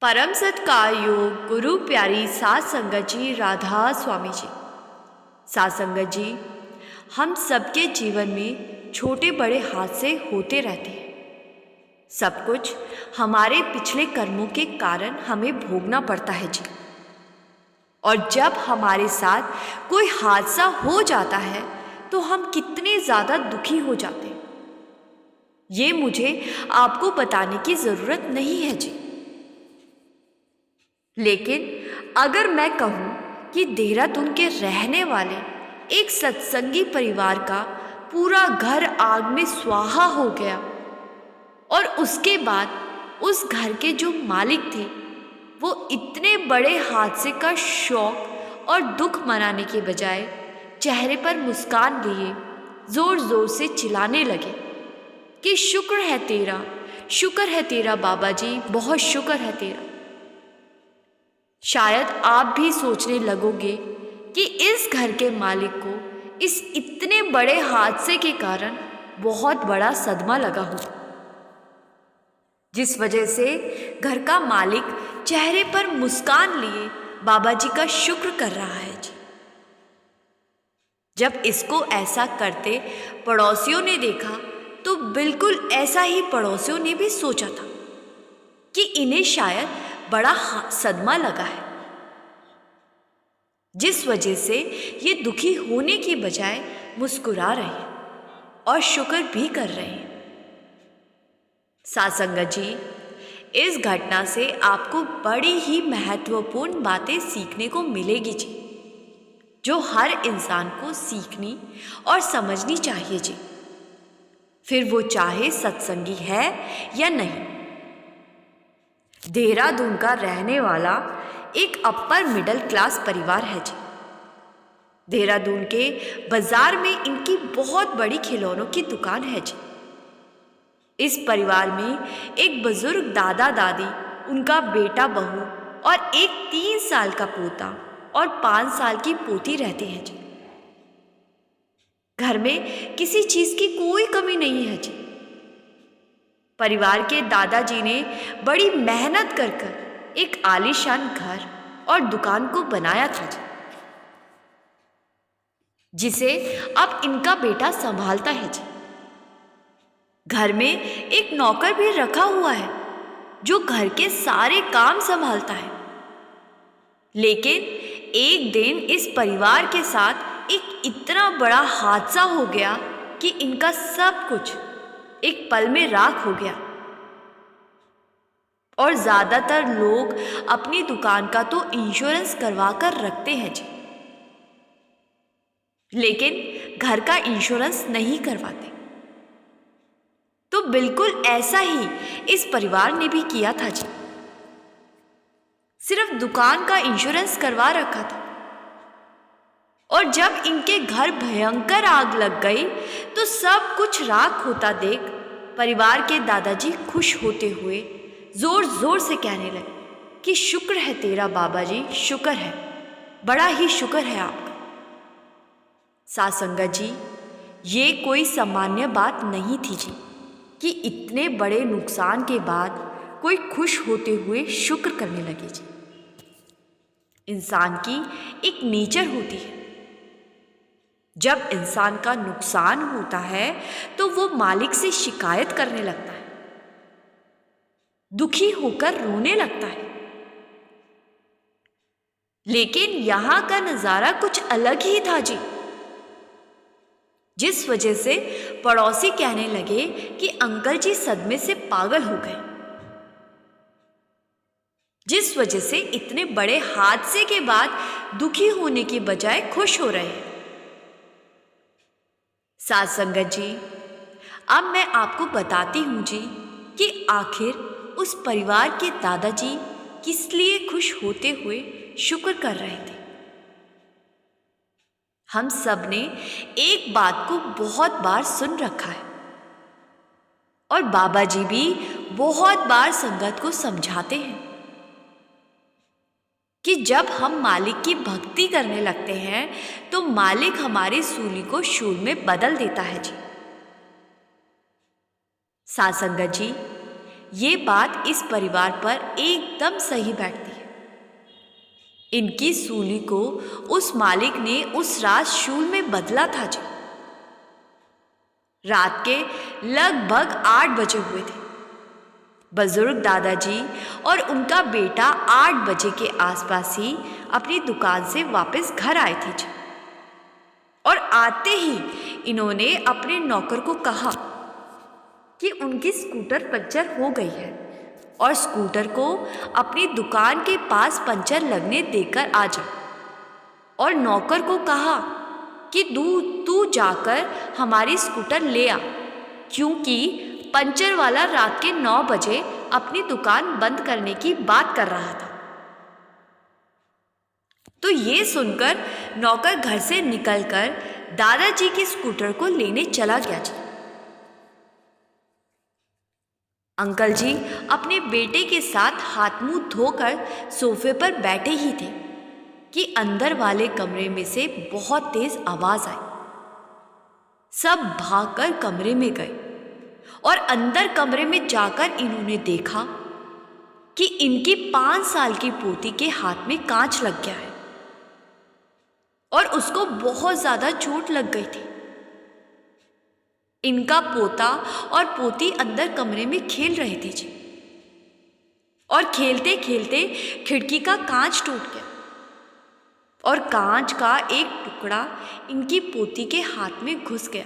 परम सत्कार योग गुरु प्यारी सात संगत जी, राधा स्वामी जी। सात संगत जी, हम सबके जीवन में छोटे बड़े हादसे होते रहते हैं। सब कुछ हमारे पिछले कर्मों के कारण हमें भोगना पड़ता है जी। और जब हमारे साथ कोई हादसा हो जाता है तो हम कितने ज़्यादा दुखी हो जाते हैं, ये मुझे आपको बताने की ज़रूरत नहीं है जी। लेकिन अगर मैं कहूँ कि देहरादून के रहने वाले एक सत्संगी परिवार का पूरा घर आग में स्वाहा हो गया और उसके बाद उस घर के जो मालिक थे वो इतने बड़े हादसे का शौक और दुख मनाने के बजाय चेहरे पर मुस्कान लिए ज़ोर ज़ोर से चिल्लाने लगे कि शुक्र है तेरा बाबा जी, बहुत शुक्र है तेरा। शायद आप भी सोचने लगोगे कि इस घर के मालिक को इस इतने बड़े हादसे के कारण बहुत बड़ा सदमा लगा हो, जिस वजह से घर का मालिक चेहरे पर मुस्कान लिए बाबा जी का शुक्र कर रहा है जी। जब इसको ऐसा करते पड़ोसियों ने देखा तो बिल्कुल ऐसा ही पड़ोसियों ने भी सोचा था कि इन्हें शायद बड़ा सदमा लगा है, जिस वजह से ये दुखी होने की बजाय मुस्कुरा रहे हैं और शुक्र भी कर रहे हैं। सात संगत जी, इस घटना से आपको बड़ी ही महत्वपूर्ण बातें सीखने को मिलेगी जी, जो हर इंसान को सीखनी और समझनी चाहिए जी, फिर वो चाहे सत्संगी है या नहीं। देहरादून का रहने वाला एक अपर मिडिल क्लास परिवार है जी। देहरादून के बाजार में इनकी बहुत बड़ी खिलौनों की दुकान है जी। इस परिवार में एक बुजुर्ग दादा दादी, उनका बेटा बहू और एक 3 साल का पोता और 5 साल की पोती रहते हैं जी। घर में किसी चीज की कोई कमी नहीं है जी। परिवार के दादाजी ने बड़ी मेहनत कर एक आलीशान घर और दुकान को बनाया था जी, जिसे अब इनका बेटा संभालता है जी। घर में एक नौकर भी रखा हुआ है जो घर के सारे काम संभालता है। लेकिन एक दिन इस परिवार के साथ एक इतना बड़ा हादसा हो गया कि इनका सब कुछ एक पल में राख हो गया। और ज़्यादातर लोग अपनी दुकान का तो इंश्योरेंस करवा कर रखते हैं जी, लेकिन घर का इंश्योरेंस नहीं करवाते। तो बिल्कुल ऐसा ही इस परिवार ने भी किया था जी। सिर्फ दुकान का इंश्योरेंस करवा रखा था और जब इनके घर भयंकर आग लग गई तो सब कुछ राख होता देख परिवार के दादाजी खुश होते हुए जोर जोर से कहने लगे कि शुक्र है तेरा बाबा जी, शुक्र है, बड़ा ही शुक्र है आपका। सात संगत जी, ये कोई सामान्य बात नहीं थी जी कि इतने बड़े नुकसान के बाद कोई खुश होते हुए शुक्र करने लगे जी। इंसान की एक नेचर होती है, जब इंसान का नुकसान होता है तो वो मालिक से शिकायत करने लगता है, दुखी होकर रोने लगता है। लेकिन यहां का नजारा कुछ अलग ही था जी, जिस वजह से पड़ोसी कहने लगे कि अंकल जी सदमे से पागल हो गए, जिस वजह से इतने बड़े हादसे के बाद दुखी होने की बजाय खुश हो रहे हैं। सात संगत जी, अब मैं आपको बताती हूं जी कि आखिर उस परिवार के दादाजी किस लिए खुश होते हुए शुक्र कर रहे थे। हम सब ने एक बात को बहुत बार सुन रखा है और बाबा जी भी बहुत बार संगत को समझाते हैं कि जब हम मालिक की भक्ति करने लगते हैं तो मालिक हमारी सूली को शूल में बदल देता है जी। सात संगत जी, ये बात इस परिवार पर एकदम सही बैठती है। इनकी सूली को उस मालिक ने उस रात शूल में बदला था जी। रात के लगभग 8 बजे हुए थे। बुजुर्ग दादाजी और उनका बेटा 8 बजे के आसपास ही अपनी दुकान से वापस घर आए थे जी। और आते ही इन्होंने अपने नौकर को कहा कि उनकी स्कूटर पंचर हो गई है और स्कूटर को अपनी दुकान के पास पंचर लगने देकर आ जा। और नौकर को कहा कि तू जाकर हमारी स्कूटर ले आ, क्योंकि पंचर वाला रात के 9 बजे अपनी दुकान बंद करने की बात कर रहा था। तो ये सुनकर नौकर घर से निकलकर दादाजी की स्कूटर को लेने चला गया जी। अंकल जी अपने बेटे के साथ हाथ मुंह धोकर सोफे पर बैठे ही थे कि अंदर वाले कमरे में से बहुत तेज आवाज आई। सब भागकर कमरे में गए और अंदर कमरे में जाकर इन्होंने देखा कि इनकी 5 साल की पोती के हाथ में कांच लग गया है और उसको बहुत ज्यादा चोट लग गई थी। इनका पोता और पोती अंदर कमरे में खेल रहे थे जी। और खेलते खेलते खिड़की का कांच टूट गया और कांच का एक टुकड़ा इनकी पोती के हाथ में घुस गया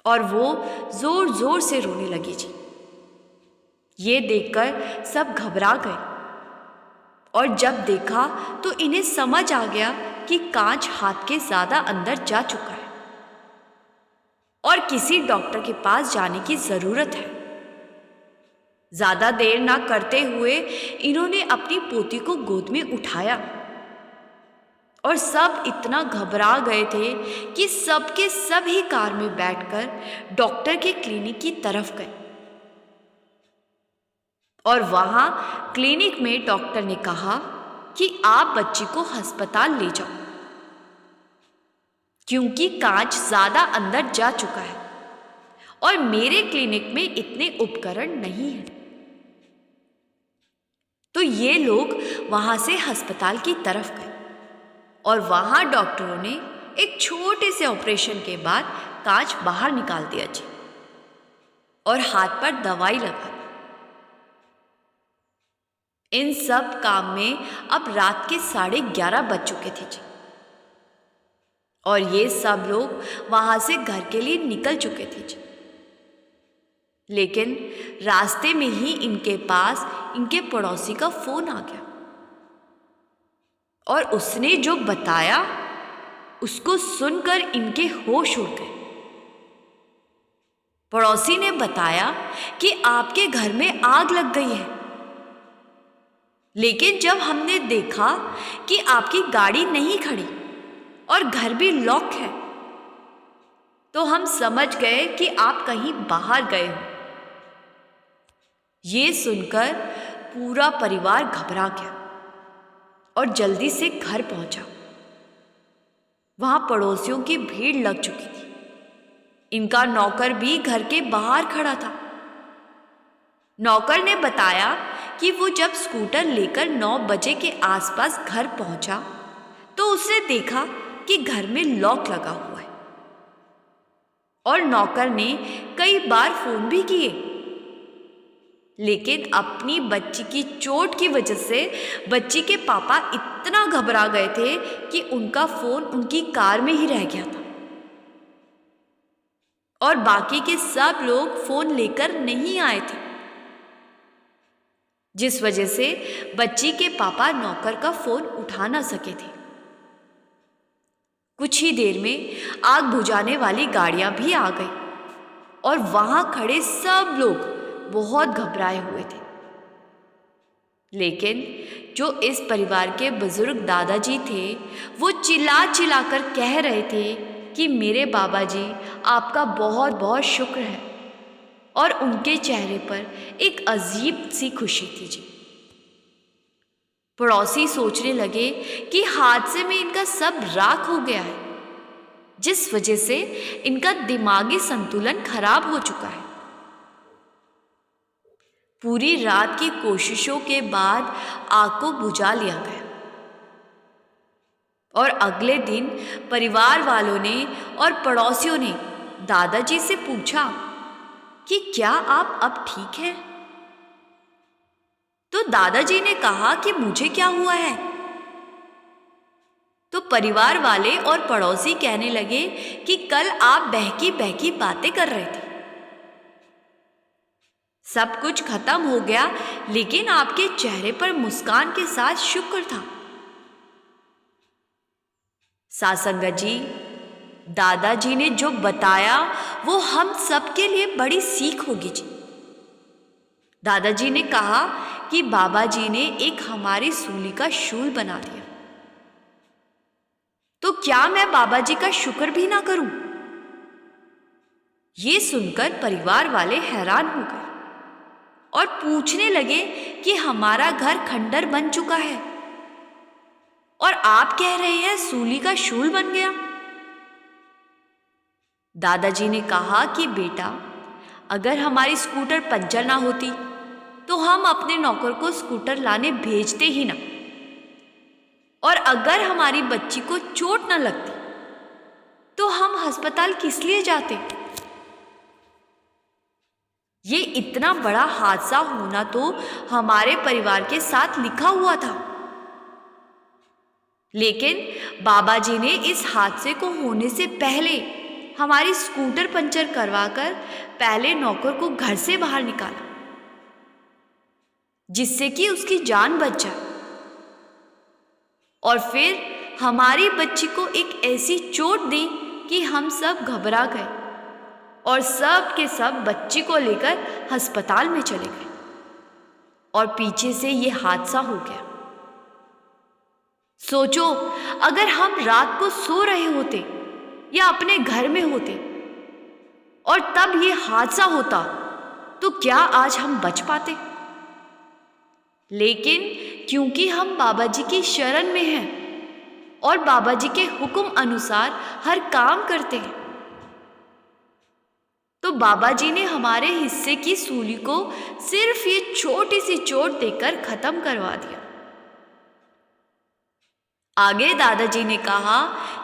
और वो जोर जोर से रोने लगी जी। ये देखकर सब घबरा गए और जब देखा तो इन्हें समझ आ गया कि कांच हाथ के ज्यादा अंदर जा चुका है और किसी डॉक्टर के पास जाने की जरूरत है। ज्यादा देर ना करते हुए इन्होंने अपनी पोती को गोद में उठाया और सब इतना घबरा गए थे कि सबके सब ही कार में बैठकर डॉक्टर के क्लिनिक की तरफ गए। और वहां क्लिनिक में डॉक्टर ने कहा कि आप बच्ची को अस्पताल ले जाओ, क्योंकि कांच ज्यादा अंदर जा चुका है और मेरे क्लिनिक में इतने उपकरण नहीं हैं। तो ये लोग वहां से अस्पताल की तरफ गए और वहां डॉक्टरों ने एक छोटे से ऑपरेशन के बाद कांच बाहर निकाल दिया जी और हाथ पर दवाई लगा दी। इन सब काम में अब रात के 11:30 बज चुके थे जी और ये सब लोग वहां से घर के लिए निकल चुके थे जी। लेकिन रास्ते में ही इनके पास इनके पड़ोसी का फोन आ गया और उसने जो बताया उसको सुनकर इनके होश उड़ गए। पड़ोसी ने बताया कि आपके घर में आग लग गई है, लेकिन जब हमने देखा कि आपकी गाड़ी नहीं खड़ी और घर भी लॉक है तो हम समझ गए कि आप कहीं बाहर गए हो। ये सुनकर पूरा परिवार घबरा गया और जल्दी से घर पहुंचा। वहां पड़ोसियों की भीड़ लग चुकी थी। इनका नौकर भी घर के बाहर खड़ा था। नौकर ने बताया कि वो जब स्कूटर लेकर 9 बजे के आसपास घर पहुंचा तो उसने देखा कि घर में लॉक लगा हुआ है और नौकर ने कई बार फोन भी किए, लेकिन अपनी बच्ची की चोट की वजह से बच्ची के पापा इतना घबरा गए थे कि उनका फोन उनकी कार में ही रह गया था और बाकी के सब लोग फोन लेकर नहीं आए थे, जिस वजह से बच्ची के पापा नौकर का फोन उठा ना सके थे। कुछ ही देर में आग बुझाने वाली गाड़ियां भी आ गई और वहां खड़े सब लोग बहुत घबराए हुए थे। लेकिन जो इस परिवार के बुजुर्ग दादाजी थे वो चिल्ला चिल्ला कर कह रहे थे कि मेरे बाबा जी आपका बहुत बहुत शुक्र है, और उनके चेहरे पर एक अजीब सी खुशी थी जी। पड़ोसी सोचने लगे कि हादसे में इनका सब राख हो गया है, जिस वजह से इनका दिमागी संतुलन खराब हो चुका है। पूरी रात की कोशिशों के बाद आग को बुझा लिया गया और अगले दिन परिवार वालों ने और पड़ोसियों ने दादाजी से पूछा कि क्या आप अब ठीक हैं? तो दादाजी ने कहा कि मुझे क्या हुआ है? तो परिवार वाले और पड़ोसी कहने लगे कि कल आप बहकी बहकी बातें कर रहे थे। सब कुछ खत्म हो गया, लेकिन आपके चेहरे पर मुस्कान के साथ शुक्र था। सासंगा जी, दादाजी ने जो बताया वो हम सबके लिए बड़ी सीख होगी जी। दादाजी ने कहा कि बाबा जी ने एक हमारी सूली का शूल बना दिया, तो क्या मैं बाबा जी का शुक्र भी ना करूं? ये सुनकर परिवार वाले हैरान हो गए और पूछने लगे कि हमारा घर खंडर बन चुका है और आप कह रहे हैं सूली का शूल बन गया। दादाजी ने कहा कि बेटा, अगर हमारी स्कूटर पंचर ना होती तो हम अपने नौकर को स्कूटर लाने भेजते ही ना, और अगर हमारी बच्ची को चोट न लगती तो हम अस्पताल किस लिए जाते? ये इतना बड़ा हादसा होना तो हमारे परिवार के साथ लिखा हुआ था, लेकिन बाबा जी ने इस हादसे को होने से पहले हमारी स्कूटर पंचर करवाकर पहले नौकर को घर से बाहर निकाला, जिससे कि उसकी जान बच जाए, और फिर हमारी बच्ची को एक ऐसी चोट दी कि हम सब घबरा गए और सब के सब बच्ची को लेकर अस्पताल में चले गए और पीछे से ये हादसा हो गया। सोचो, अगर हम रात को सो रहे होते या अपने घर में होते और तब ये हादसा होता तो क्या आज हम बच पाते? लेकिन क्योंकि हम बाबा जी की शरण में हैं और बाबा जी के हुक्म अनुसार हर काम करते हैं, तो बाबा जी ने हमारे हिस्से की सूली को सिर्फ ये छोटी सी चोट देकर खत्म करवा दिया। आगे दादाजी ने कहा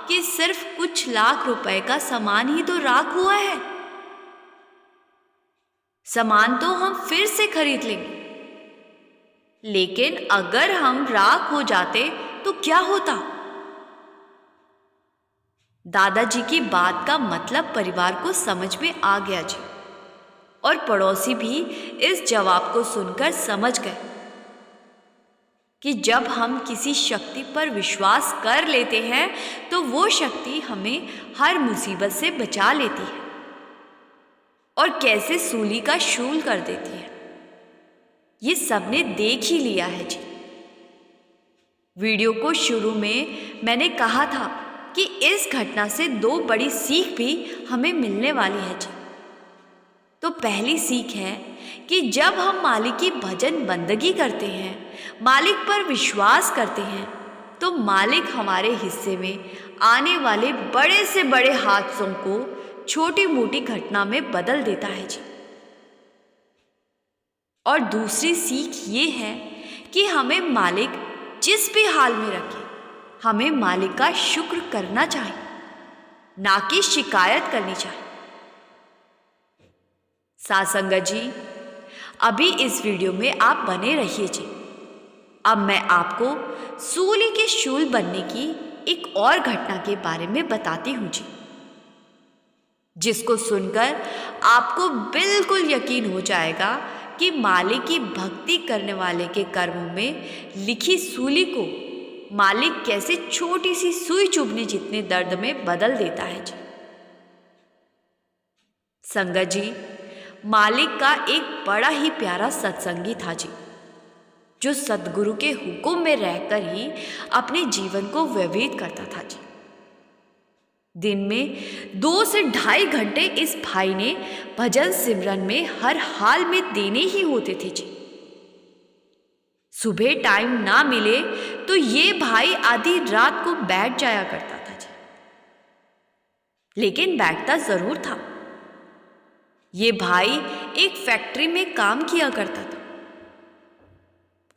कि सिर्फ कुछ लाख रुपए का सामान ही तो राख हुआ है, सामान तो हम फिर से खरीद लेंगे, लेकिन अगर हम राख हो जाते तो क्या होता? दादाजी की बात का मतलब परिवार को समझ में आ गया जी, और पड़ोसी भी इस जवाब को सुनकर समझ गए कि जब हम किसी शक्ति पर विश्वास कर लेते हैं तो वो शक्ति हमें हर मुसीबत से बचा लेती है और कैसे सूली का शूल कर देती है। ये सबने देख ही लिया है जी। वीडियो को शुरू में मैंने कहा था कि इस घटना से दो बड़ी सीख भी हमें मिलने वाली है जी। तो पहली सीख है कि जब हम मालिक की भजन बंदगी करते हैं, मालिक पर विश्वास करते हैं, तो मालिक हमारे हिस्से में आने वाले बड़े से बड़े हादसों को छोटी मोटी घटना में बदल देता है जी। और दूसरी सीख ये है कि हमें मालिक जिस भी हाल में रखे, हमें मालिक का शुक्र करना चाहिए, ना कि शिकायत करनी चाहिए। सासंगा जी, अभी इस वीडियो में आप बने रहिए जी। अब मैं आपको सूली के शूल बनने की एक और घटना के बारे में बताती हूँ जी, जिसको सुनकर आपको बिल्कुल यकीन हो जाएगा कि मालिक की भक्ति करने वाले के कर्मों में लिखी सूली को मालिक कैसे छोटी सी सुई चुभने जितने दर्द में बदल देता है जी। संगत जी, मालिक का एक बड़ा ही प्यारा सत्संगी था जी, जो सद्गुरु के हुक्म में रहकर ही अपने जीवन को व्यतीत करता था जी। दिन में 2 से 2.5 घंटे इस भाई ने भजन सिमरन में हर हाल में देने ही होते थे जी। सुबह टाइम ना मिले तो ये भाई आधी रात को बैठ जाया करता था जी, लेकिन बैठता जरूर था। ये भाई एक फैक्ट्री में काम किया करता था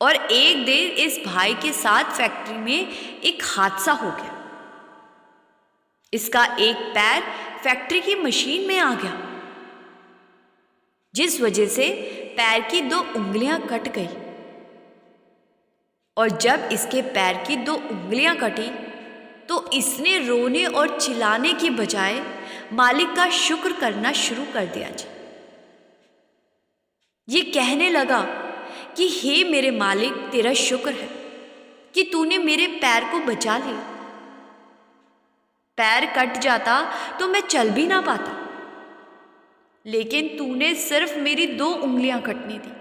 और एक दिन इस भाई के साथ फैक्ट्री में एक हादसा हो गया। इसका एक पैर फैक्ट्री की मशीन में आ गया, जिस वजह से पैर की 2 उंगलियां कट गई। और जब इसके पैर की 2 उंगलियां कटी तो इसने रोने और चिल्लाने की बजाय मालिक का शुक्र करना शुरू कर दिया जी। ये कहने लगा कि हे मेरे मालिक, तेरा शुक्र है कि तूने मेरे पैर को बचा लिया। पैर कट जाता तो मैं चल भी ना पाता, लेकिन तूने सिर्फ मेरी 2 उंगलियां कटने दी।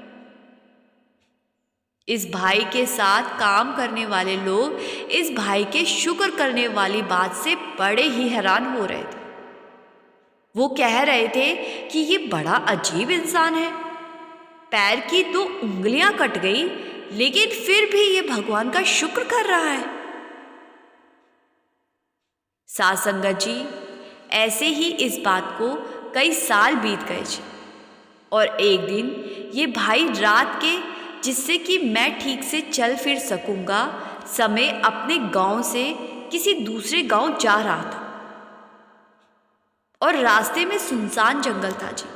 इस भाई के साथ काम करने वाले लोग इस भाई के शुक्र करने वाली बात से बड़े ही हैरान हो रहे थे। वो कह रहे थे कि ये बड़ा अजीब इंसान है, पैर की 2 उंगलियां कट गई लेकिन फिर भी ये भगवान का शुक्र कर रहा है। साध संगत जी, ऐसे ही इस बात को कई साल बीत गए जी। और एक दिन ये भाई रात के, जिससे कि मैं ठीक से चल फिर सकूंगा, समय अपने गांव से किसी दूसरे गांव जा रहा था। और रास्ते में सुनसान जंगल था जी।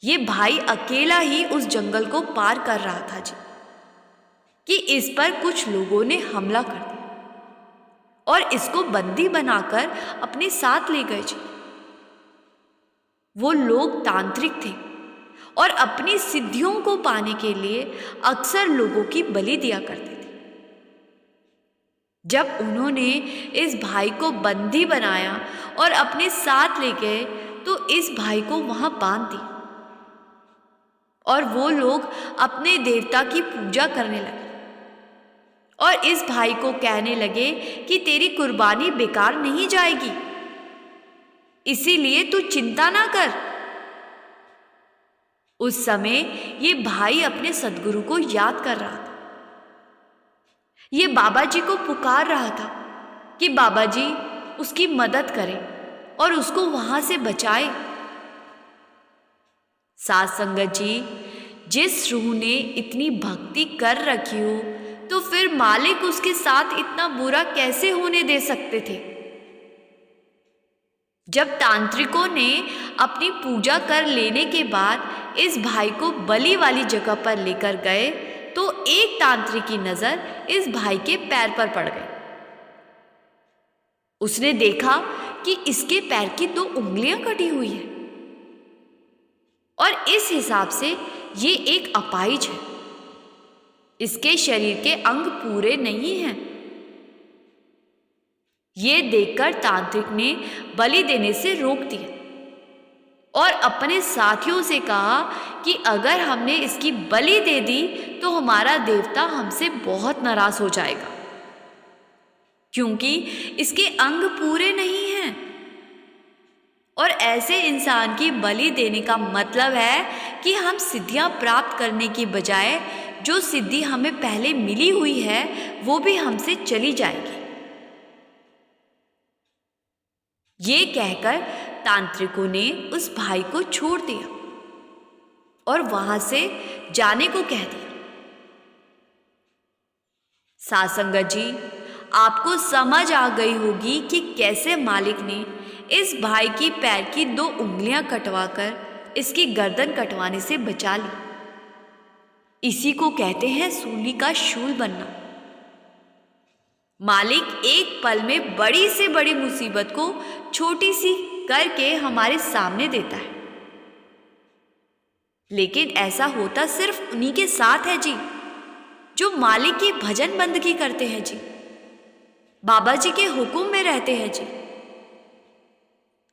ये भाई अकेला ही उस जंगल को पार कर रहा था जी कि इस पर कुछ लोगों ने हमला कर दिया और इसको बंदी बनाकर अपने साथ ले गए जी। वो लोग तांत्रिक थे और अपनी सिद्धियों को पाने के लिए अक्सर लोगों की बलि दिया करते थे। जब उन्होंने इस भाई को बंदी बनाया और अपने साथ ले गए तो इस भाई को वहां बांध दिया और वो लोग अपने देवता की पूजा करने लगे और इस भाई को कहने लगे कि तेरी कुर्बानी बेकार नहीं जाएगी, इसीलिए तू चिंता ना कर। उस समय ये भाई अपने सद्गुरु को याद कर रहा था। ये बाबा जी को पुकार रहा था कि बाबा जी उसकी मदद करें और उसको वहां से बचाए। साध संगत जी, जिस रूह ने इतनी भक्ति कर रखी हो तो फिर मालिक उसके साथ इतना बुरा कैसे होने दे सकते थे। जब तांत्रिकों ने अपनी पूजा कर लेने के बाद इस भाई को बलि वाली जगह पर लेकर गए तो एक तांत्रिक की नजर इस भाई के पैर पर पड़ गई। उसने देखा कि इसके पैर की 2 उंगलियां कटी हुई है और इस हिसाब से ये एक अपाहिज है। इसके शरीर के अंग पूरे नहीं हैं। ये देखकर तांत्रिक ने बलि देने से रोक दिया और अपने साथियों से कहा कि अगर हमने इसकी बलि दे दी तो हमारा देवता हमसे बहुत नाराज हो जाएगा, क्योंकि इसके अंग पूरे नहीं हैं। और ऐसे इंसान की बलि देने का मतलब है कि हम सिद्धियां प्राप्त करने की बजाय जो सिद्धि हमें पहले मिली हुई है वो भी हमसे चली जाएगी। ये कहकर तांत्रिकों ने उस भाई को छोड़ दिया और वहां से जाने को कह दिया। साध संगत जी, आपको समझ आ गई होगी कि कैसे मालिक ने इस भाई की पैर की 2 उंगलियां कटवाकर इसकी गर्दन कटवाने से बचा ली। इसी को कहते हैं सूली का शूल बनना। मालिक एक पल में बड़ी से बड़ी मुसीबत को छोटी सी करके हमारे सामने देता है, लेकिन ऐसा होता सिर्फ उन्हीं के साथ है जी जो मालिक की भजन बंदगी करते हैं जी, बाबा जी के हुक्म में रहते हैं जी।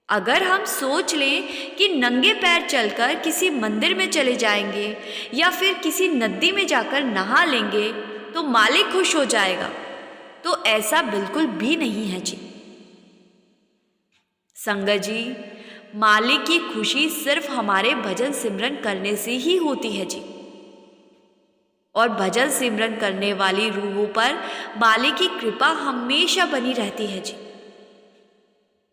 अगर हम सोच लें कि नंगे पैर चलकर किसी मंदिर में चले जाएंगे या फिर किसी नदी में जाकर नहा लेंगे तो मालिक खुश हो जाएगा, तो ऐसा बिल्कुल भी नहीं है जी। संगत जी, मालिक की खुशी सिर्फ हमारे भजन सिमरन करने से ही होती है जी। और भजन सिमरन करने वाली रूहों पर मालिक की कृपा हमेशा बनी रहती है जी।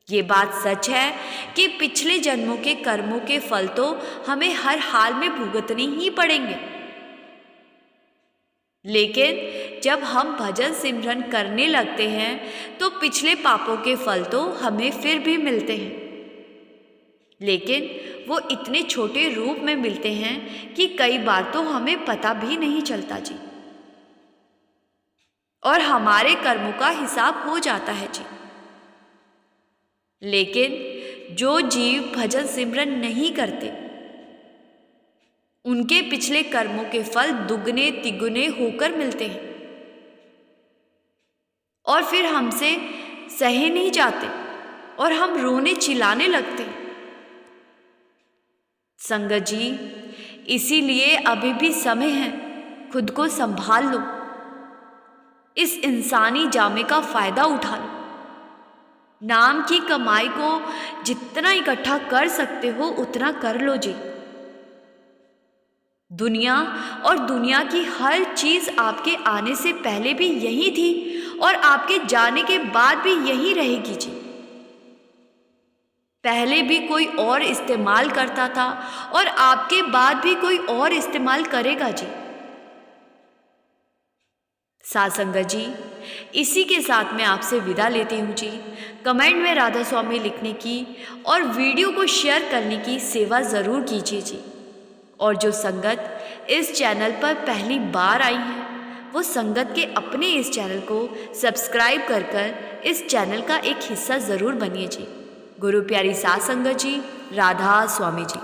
ये बात सच है कि पिछले जन्मों के कर्मों के फल तो हमें हर हाल में भुगतने ही पड़ेंगे, लेकिन जब हम भजन सिमरन करने लगते हैं तो पिछले पापों के फल तो हमें फिर भी मिलते हैं, लेकिन वो इतने छोटे रूप में मिलते हैं कि कई बार तो हमें पता भी नहीं चलता जी, और हमारे कर्मों का हिसाब हो जाता है जी। लेकिन जो जीव भजन सिमरन नहीं करते, उनके पिछले कर्मों के फल दुगने तिगुने होकर मिलते हैं और फिर हमसे सहे नहीं जाते और हम रोने चिल्लाने लगते हैं। संगत जी, इसीलिए अभी भी समय है, खुद को संभाल लो, इस इंसानी जामे का फायदा उठा लो, नाम की कमाई को जितना इकट्ठा कर सकते हो उतना कर लो जी। दुनिया और दुनिया की हर चीज आपके आने से पहले भी यही थी और आपके जाने के बाद भी यही रहेगी जी। पहले भी कोई और इस्तेमाल करता था और आपके बाद भी कोई और इस्तेमाल करेगा जी। साथ संगत जी, इसी के साथ मैं आपसे विदा लेती हूँ जी। कमेंट में राधा स्वामी लिखने की और वीडियो को शेयर करने की सेवा ज़रूर कीजिए जी। और जो संगत इस चैनल पर पहली बार आई है, वो संगत के अपने इस चैनल को सब्सक्राइब कर इस चैनल का एक हिस्सा ज़रूर बनिए जी। गुरु प्यारी साथ संगत जी, राधा स्वामी जी।